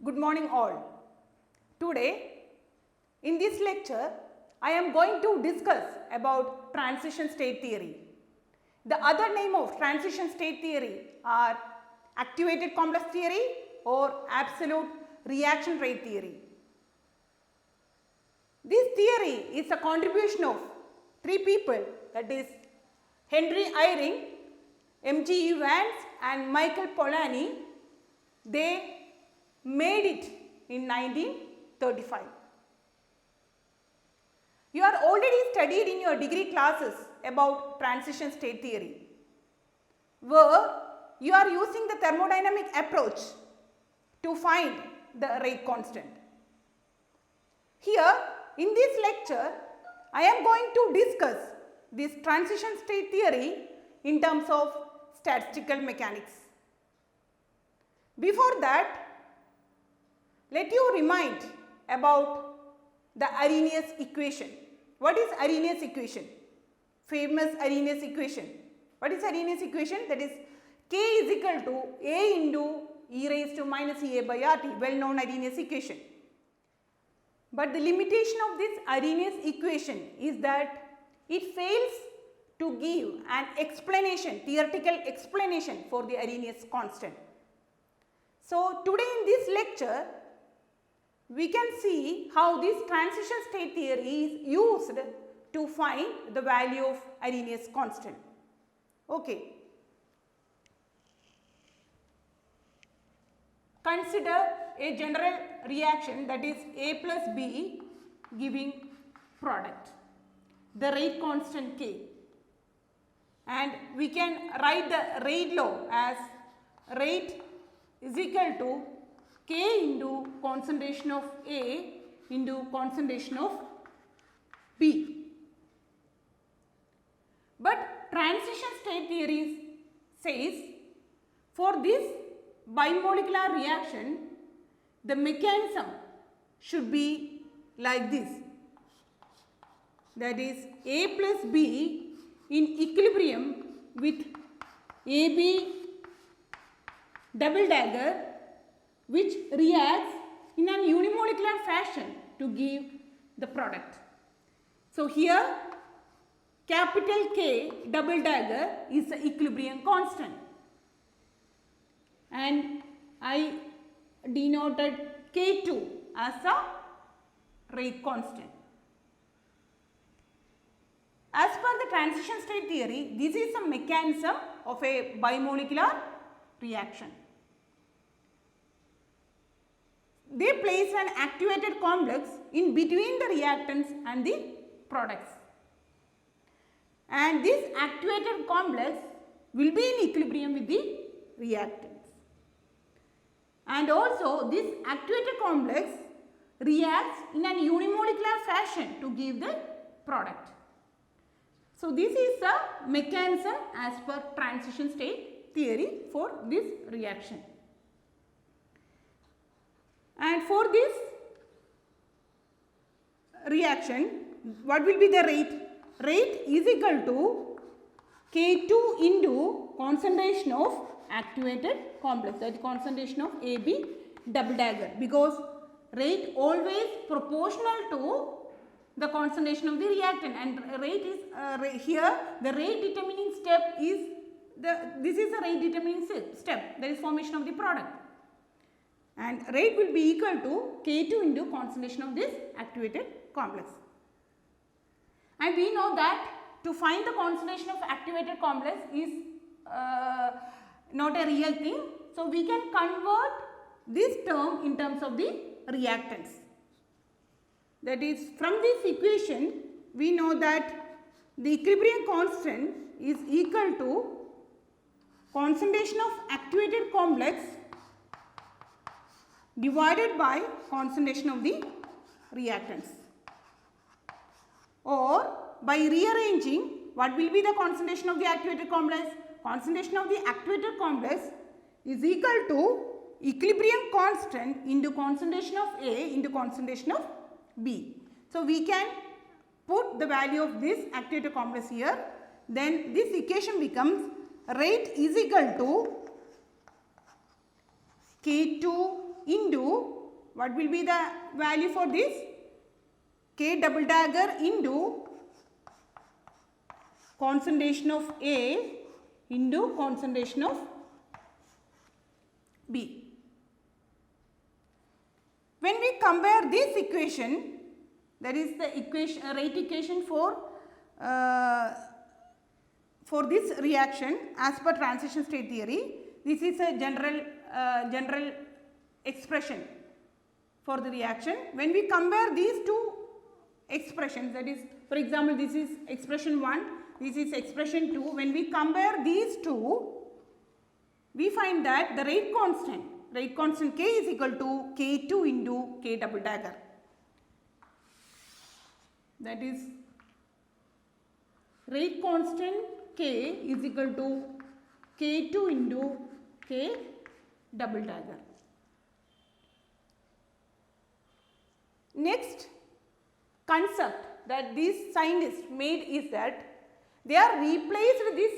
Good morning all. Today in this lecture I am going to discuss about transition state theory. The other name of transition state theory are activated complex theory or absolute reaction rate theory. This theory is a contribution of three people, that is Henry Eyring, M.G. Evans and Michael Polanyi. They made it in 1935. You are already studied in your degree classes about transition state theory, where you are using the thermodynamic approach to find the rate constant. Here in this lecture, I am going to discuss this transition state theory in terms of statistical mechanics. Before that, let you remind about the Arrhenius equation. What is Arrhenius equation? Famous Arrhenius equation. What is Arrhenius equation? That is K is equal to A into e raised to minus EA by RT, well known Arrhenius equation. But the limitation of this Arrhenius equation is that it fails to give an explanation, theoretical explanation for the Arrhenius constant. So today in this lecture, we can see how this transition state theory is used to find the value of Arrhenius constant. Okay. Consider a general reaction, that is A plus B giving product, the rate constant K, and we can write the rate law as rate is equal to K into concentration of A into concentration of B. But transition state theory says for this bimolecular reaction, the mechanism should be like this, that is A plus B in equilibrium with AB double dagger, which reacts in an unimolecular fashion to give the product. So here capital K double dagger is the equilibrium constant, and I denoted K2 as a rate constant. As per the transition state theory, this is a mechanism of a bimolecular reaction. They place an activated complex in between the reactants and the products, and this activated complex will be in equilibrium with the reactants, and also this activated complex reacts in an unimolecular fashion to give the product. So this is the mechanism as per transition state theory for this reaction. And for this reaction, what will be the rate? Rate is equal to K2 into concentration of activated complex, that is concentration of AB double dagger, because rate always proportional to the concentration of the reactant, and rate is here the rate determining step is this is the rate determining step, that is formation of the product, and rate will be equal to K2 into concentration of this activated complex. And we know that to find the concentration of activated complex is not a real thing. So we can convert this term in terms of the reactants. That is, from this equation we know that the equilibrium constant is equal to concentration of activated complex divided by concentration of the reactants, or by rearranging, what will be the concentration of the activated complex? Concentration of the activated complex is equal to equilibrium constant into concentration of A into concentration of B. So we can put the value of this activated complex here, then this equation becomes rate is equal to K2 into, what will be the value for this? K double dagger into concentration of A into concentration of B. When we compare this equation, that is the equation, rate equation for this reaction as per transition state theory, this is a general expression for the reaction. When we compare these two expressions, that is, for example, this is expression 1, this is expression 2. When we compare these two, we find that the rate constant K is equal to K2 into K double dagger. That is, rate constant K is equal to K2 into K double dagger. Next concept that these scientists made is that they are replaced this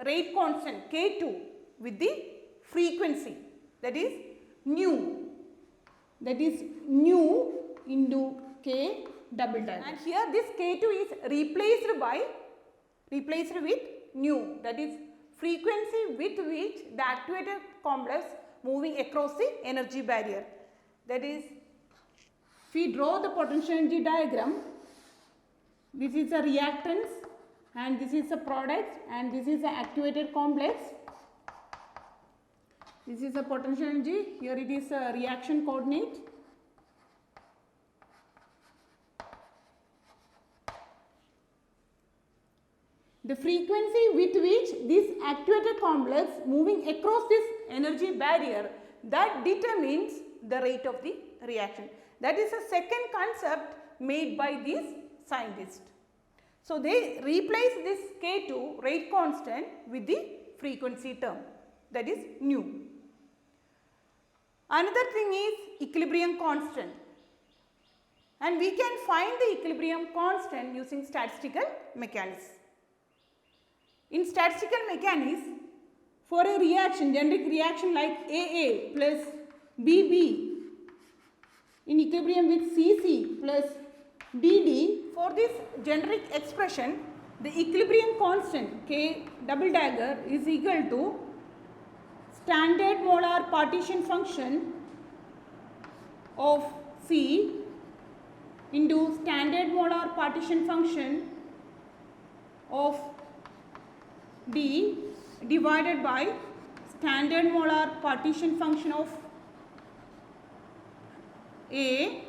rate constant K2 with the frequency, that is nu, into K double dagger. And here this K2 is replaced with nu, that is frequency with which the actuated complex moving across the energy barrier. That is, if we draw the potential energy diagram, this is a reactance and this is a product and this is the actuated complex. This is a potential energy, here it is a reaction coordinate. The frequency with which this actuated complex moving across this energy barrier, that determines the rate of the reaction. That is a second concept made by these scientists. So, they replace this K2 rate constant with the frequency term, that is nu. Another thing is equilibrium constant, and we can find the equilibrium constant using statistical mechanics. In statistical mechanics, for a reaction, generic reaction like AA plus BB in equilibrium with CC plus DD, for this generic expression, the equilibrium constant K double dagger is equal to standard molar partition function of C into standard molar partition function of D divided by standard molar partition function of A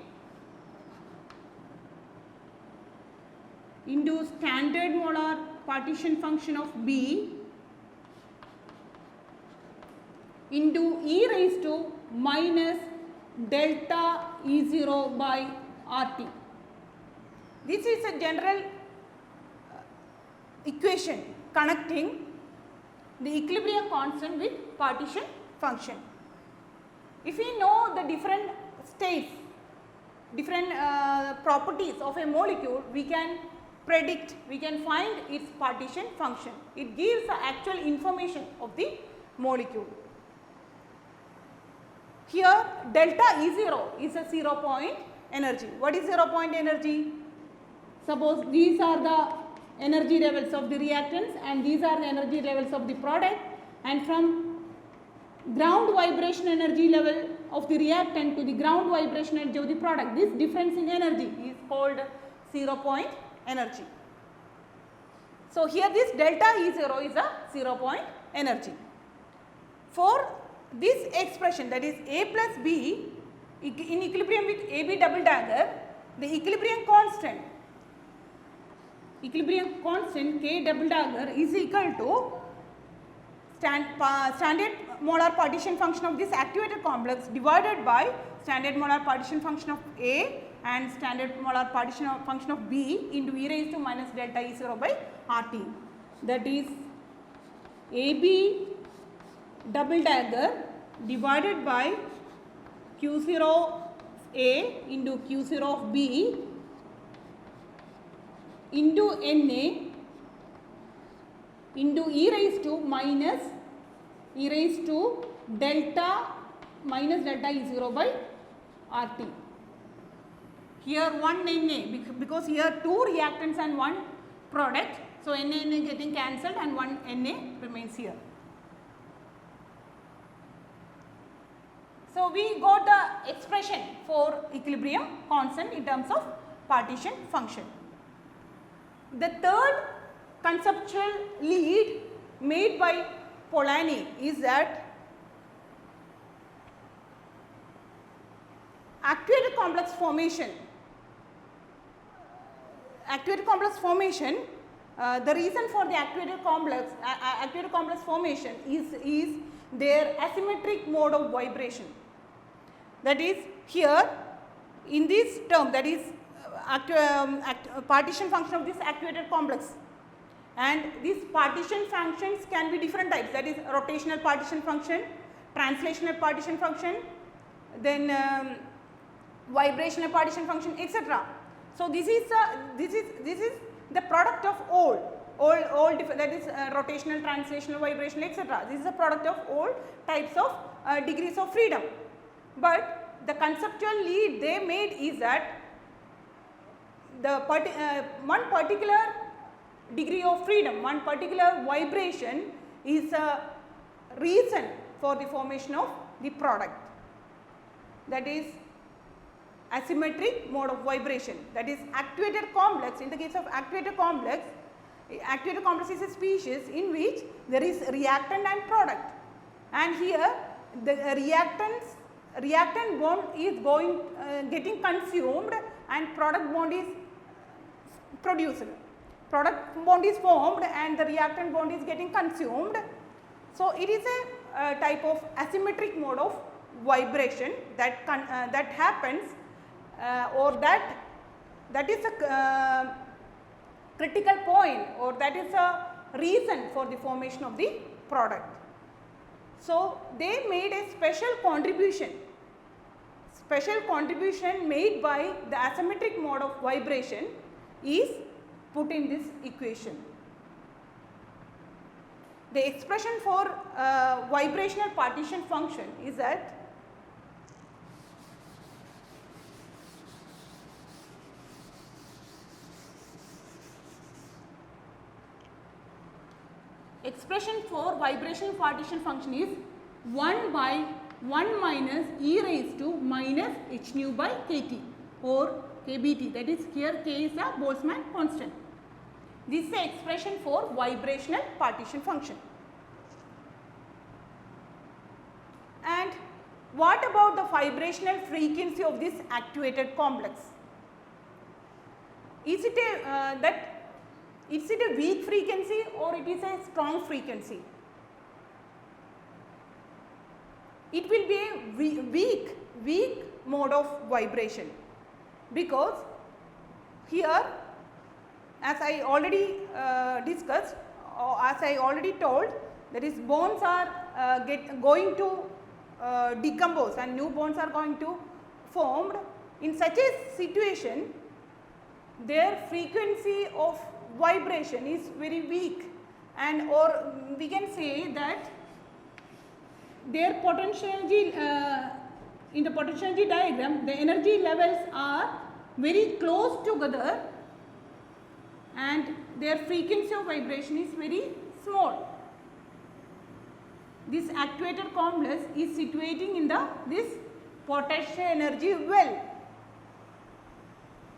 into standard molar partition function of B into e raised to minus delta E0 by RT. This is a general equation connecting the equilibrium constant with partition function. If we know the different states, different properties of a molecule, we can predict, we can find its partition function. It gives the actual information of the molecule. Here delta E0 is a 0 point energy. What is 0 point energy? Suppose these are the energy levels of the reactants and these are the energy levels of the product, and from ground vibration energy level of the reactant to the ground vibration energy of the product, this difference in energy is called 0 point energy. So, here this delta E0 is a 0 point energy. For this expression, that is A plus B in equilibrium with AB double dagger, the equilibrium constant K double dagger is equal to standard molar partition function of this activated complex divided by standard molar partition function of A and standard molar partition function of B into e raised to minus delta E0 by RT. That is AB double dagger divided by Q0 of A into Q0 of B into Na into e raised to minus e raised to delta minus delta E 0 by RT. Here 1 Na, because here 2 reactants and 1 product, so Na getting cancelled and 1 Na remains here. So we got the expression for equilibrium constant in terms of partition function. The third conceptual lead made by Polanyi is that actuator complex formation. The reason for the actuator complex formation is their asymmetric mode of vibration. That is, here in this term, that is partition function of this actuator complex, and these partition functions can be different types, that is rotational partition function, translational partition function, then vibrational partition function, etc. So this is the product of all different, that is rotational, translational, vibrational, etc. This is a product of all types of degrees of freedom. But the conceptual lead they made is that the one particular degree of freedom, one particular vibration is a reason for the formation of the product, that is asymmetric mode of vibration, that is actuator complex. In the case of actuator complex is a species in which there is reactant and product, and here the reactant bond is getting consumed and product bond is produced. Product bond is formed and the reactant bond is getting consumed. So it is a type of asymmetric mode of vibration that happens or that is a critical point, or that is a reason for the formation of the product. So they made a special contribution made by the asymmetric mode of vibration is put in this equation. The expression for vibrational partition function is that is 1 by 1 minus e raised to minus h nu by kT or kBT, that is here k is a Boltzmann constant. This is the expression for vibrational partition function. And what about the vibrational frequency of this actuated complex? Is it a weak frequency or it is a strong frequency? It will be a weak mode of vibration, because here, as I already discussed, or as I already told, that is bonds are going to decompose and new bonds are going to formed. In such a situation, their frequency of vibration is very weak, and or we can say that their potential energy in the potential energy diagram, the energy levels are very close together and their frequency of vibration is very small. This actuator complex is situating in this potential energy well,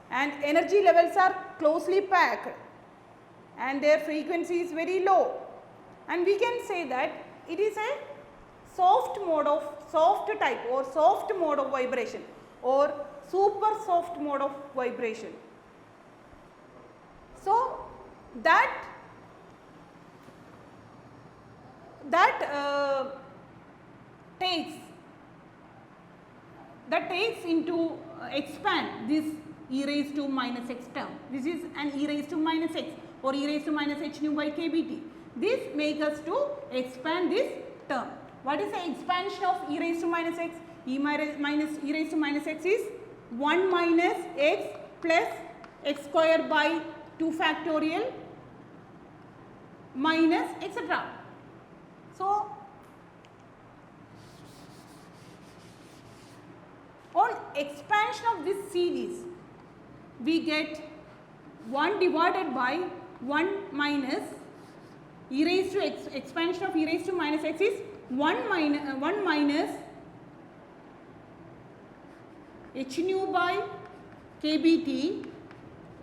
and energy levels are closely packed and their frequency is very low, and we can say that it is a soft type or soft mode of vibration or super soft mode of vibration. So that takes into expand this e raised to minus x term. This is an e raised to minus x or e raised to minus h nu by kBT. This makes us to expand this term. What is the expansion of e raised to minus x? E raised to minus x is 1 minus x plus x square by 2 factorial minus etc. So expansion of this series, we get 1 divided by 1 minus e raised to x, expansion of e raised to minus x is 1 minus h nu by kbt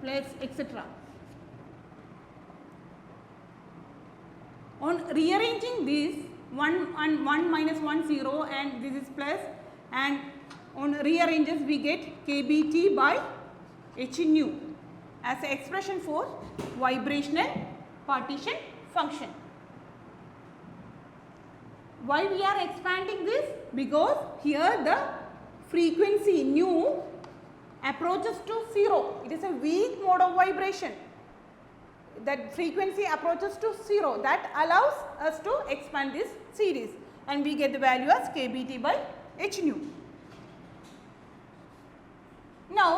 plus etc. On rearranging this 1 and 1 minus 1 0 and this is plus, and on rearranges we get kbt by h nu as an expression for vibrational partition function. Why we are expanding this? Because here the frequency nu approaches to 0. It is a weak mode of vibration. That frequency approaches to 0. That allows us to expand this series, and we get the value as kbt by h nu. Now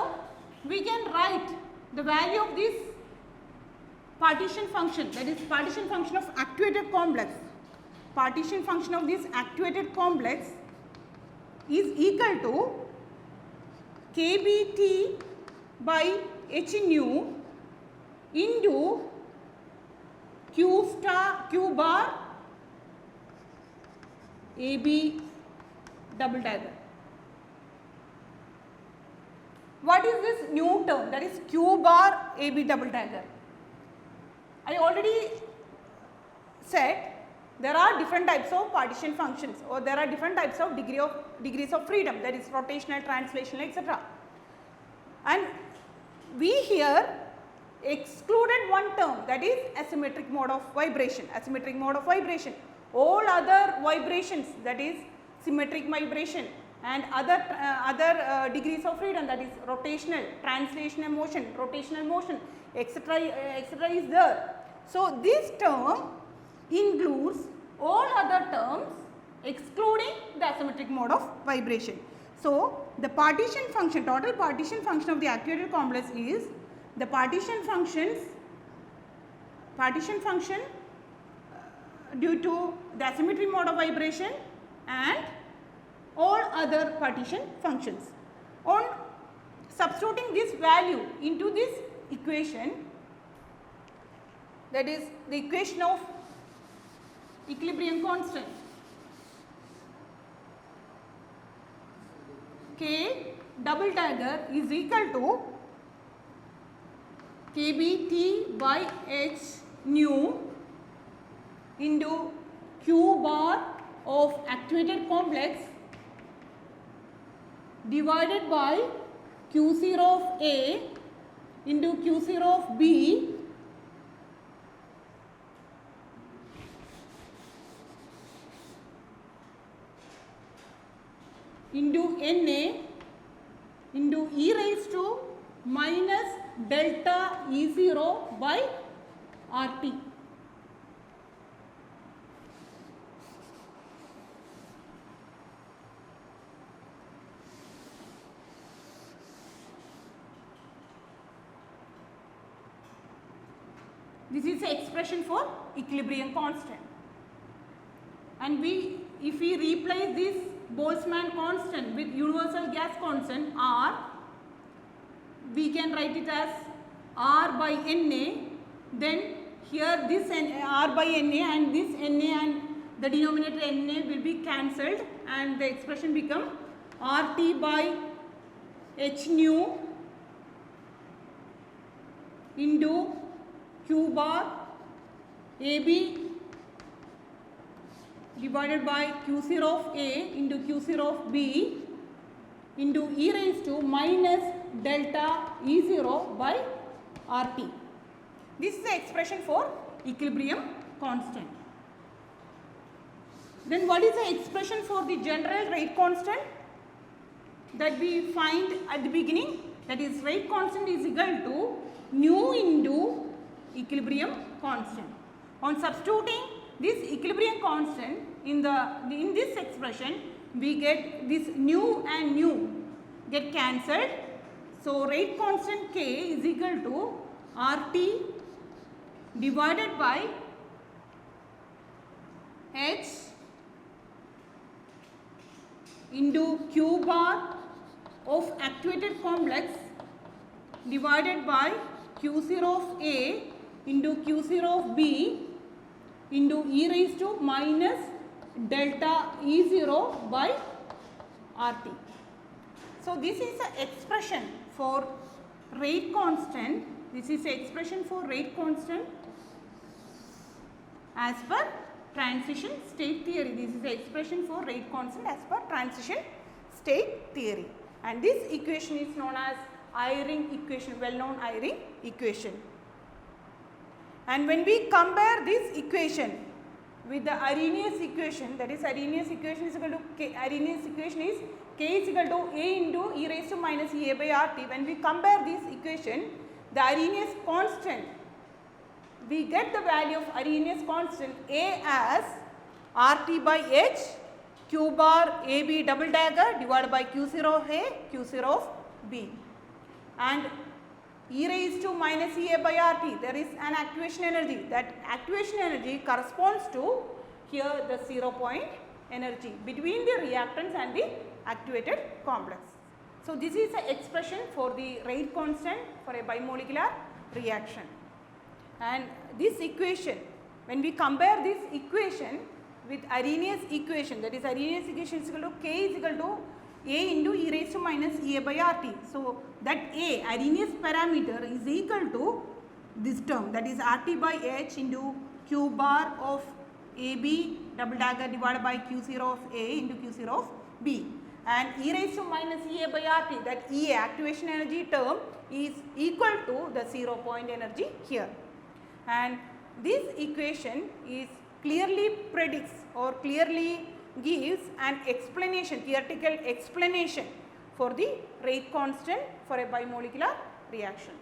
we can write the value of this partition function, that is partition function of actuated complex. Partition function of this actuated complex is equal to kbt by h nu into q bar ab double dagger. What is this new term? That is q bar ab double dagger. I already said there are different types of partition functions, or there are different types of degrees of freedom, that is rotational, translational, etc. And we here excluded one term, that is asymmetric mode of vibration. Asymmetric mode of vibration. All other vibrations, that is symmetric vibration and other degrees of freedom, that is rotational, translational motion, rotational motion, etc. is there. So this term includes all other terms excluding the asymmetric mode of vibration. So the partition function, total partition function of the actuated complex is the partition function due to the asymmetric mode of vibration and all other partition functions. On substituting this value into this equation, that is the equation of equilibrium constant, K double dagger is equal to kbt by h nu into q bar of actuated complex divided by q0 of A into q0 of B into Na into e raised to minus delta E0 by RT. This is the expression for equilibrium constant. And if we replace this Boltzmann constant with universal gas constant R, we can write it as R by Na. Then here this R by Na and this Na and the denominator Na will be cancelled, and the expression become RT by h nu into q bar AB divided by q0 of A into q0 of B into e raised to minus delta E0 by RT. This is the expression for equilibrium constant. Then what is the expression for the general rate constant that we find at the beginning? That is, rate constant is equal to nu into equilibrium constant. On substituting this equilibrium constant in this expression, we get this nu and nu get cancelled. So rate constant K is equal to RT divided by H into q bar of activated complex divided by Q0 of A into Q0 of B into e raised to minus delta E0 by RT. So this is the expression for rate constant. This is the expression for rate constant as per transition state theory. This is the expression for rate constant as per transition state theory. And this equation is known as Eyring equation, well known Eyring equation. And when we compare this equation with the Arrhenius equation, that is Arrhenius equation is equal to K, Arrhenius equation is K is equal to A into e raised to minus E A by RT. When we compare this equation, the Arrhenius constant, we get the value of Arrhenius constant A as RT by H Q bar AB double dagger divided by Q0 of A, Q0 of B. And e raised to minus E A by RT, there is an activation energy. That activation energy corresponds to here the 0 point energy between the reactants and the activated complex. So this is the expression for the rate constant for a bimolecular reaction. And this equation, when we compare this equation with Arrhenius equation, that is Arrhenius equation is equal to K is equal to A into e raised to minus E A by RT. So that A, Arrhenius parameter, is equal to this term, that is RT by H into Q bar of AB double dagger divided by Q0 of A into Q0 of B. And e raised to minus E A by RT, that EA activation energy term is equal to the 0 point energy here. And this equation is clearly predicts or clearly gives an explanation, theoretical explanation for the rate constant for a bimolecular reaction.